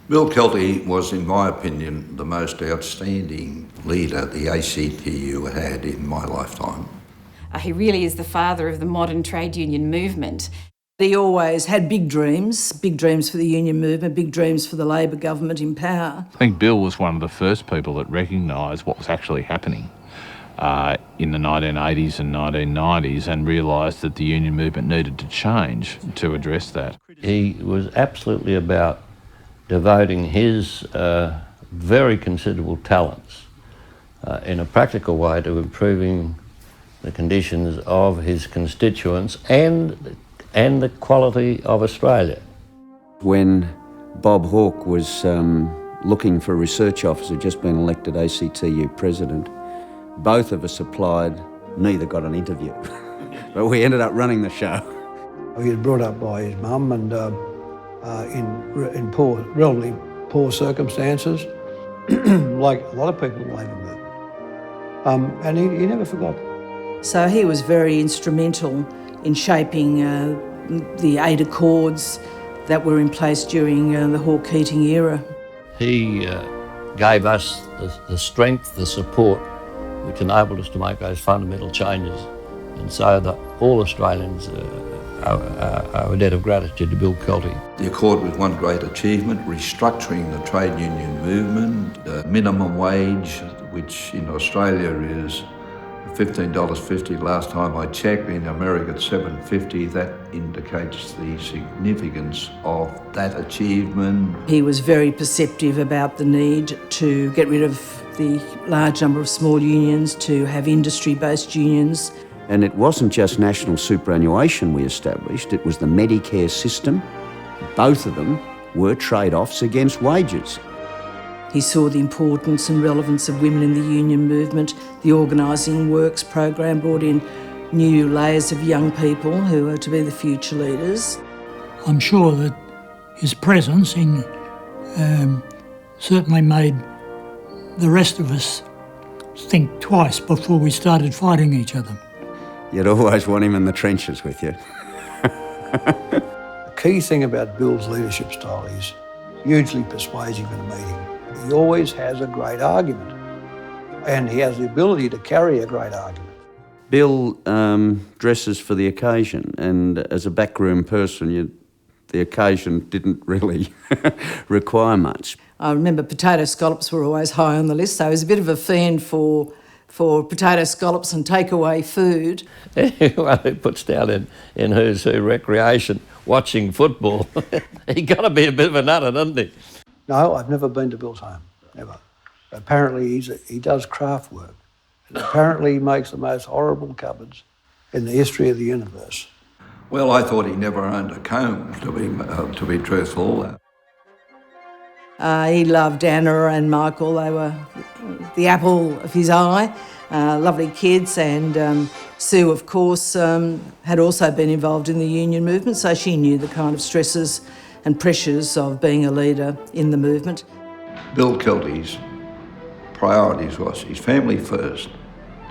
Bill Kelty was, in my opinion, the most outstanding leader the ACTU had in my lifetime. He really is the father of the modern trade union movement. He always had big dreams for the union movement, big dreams for the Labor government in power. I think Bill was one of the first people that recognised what was actually happening in the 1980s and 1990s and realised that the union movement needed to change to address that. He was absolutely about devoting his very considerable talents in a practical way to improving the conditions of his constituents and the quality of Australia. When Bob Hawke was looking for a research officer, just been elected ACTU president, both of us applied, neither got an interview. But we ended up running the show. He was brought up by his mum and in relatively poor circumstances, like a lot of people in the Labor movement. And he never forgot. So he was very instrumental in shaping the 8 accords that were in place during the Hawke-Keating era. He gave us the strength, the support, which enabled us to make those fundamental changes, and so that all Australians owe a debt of gratitude to Bill Kelty. The Accord was one great achievement, restructuring the trade union movement, minimum wage, which in Australia is $15.50 last time I checked. In America it's $7.50. That indicates the significance of that achievement. He was very perceptive about the need to get rid of the large number of small unions, to have industry-based unions. And it wasn't just national superannuation we established, it was the Medicare system. Both of them were trade-offs against wages. He saw the importance and relevance of women in the union movement. The Organising Works program brought in new layers of young people who are to be the future leaders. I'm sure that his presence certainly made the rest of us think twice before we started fighting each other. You'd always want him in the trenches with you. The key thing about Bill's leadership style is hugely persuasive in a meeting. He always has a great argument, and he has the ability to carry a great argument. Bill dresses for the occasion, and as a backroom person, the occasion didn't really require much. I remember potato scallops were always high on the list, so I was a bit of a fan for potato scallops and takeaway food. Anyone who puts down in Who's Who recreation watching football, he got to be a bit of a nutter, doesn't he? No, I've never been to Bill's home, never. Apparently he does craft work. And apparently he makes the most horrible cupboards in the history of the universe. Well, I thought he never owned a comb, to be truthful. He loved Anna and Michael. They were the apple of his eye, lovely kids. And Sue, of course, had also been involved in the union movement, so she knew the kind of stresses and pressures of being a leader in the movement. Bill Kelty's priorities was his family first,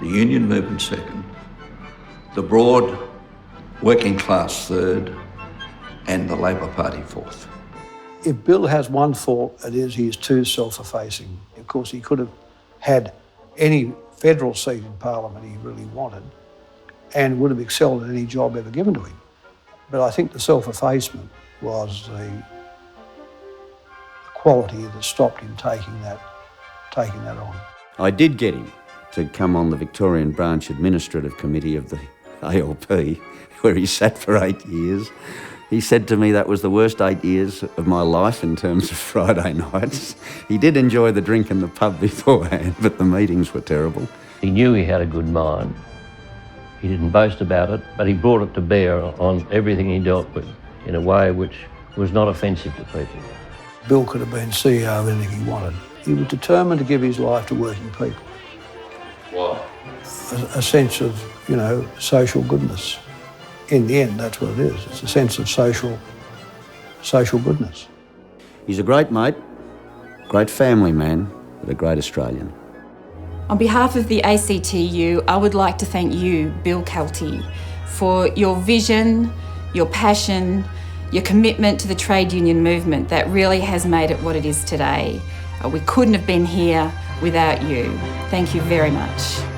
the union movement second, the broad working class third, and the Labor Party fourth. If Bill has one fault, it is he is too self-effacing. Of course, he could have had any federal seat in Parliament he really wanted and would have excelled at any job ever given to him. But I think the self-effacement was the quality that stopped him taking that on. I did get him to come on the Victorian Branch Administrative Committee of the ALP, where he sat for 8 years. He said to me that was the worst 8 years of my life in terms of Friday nights. He did enjoy the drink in the pub beforehand, but the meetings were terrible. He knew he had a good mind. He didn't boast about it, but he brought it to bear on everything he dealt with in a way which was not offensive to people. Bill could have been CEO of anything he wanted. He was determined to give his life to working people. Why? A sense of, social goodness. In the end, that's what it is. It's a sense of social goodness. He's a great mate, great family man, but a great Australian. On behalf of the ACTU, I would like to thank you, Bill Kelty, for your vision, your passion, your commitment to the trade union movement that really has made it what it is today. We couldn't have been here without you. Thank you very much.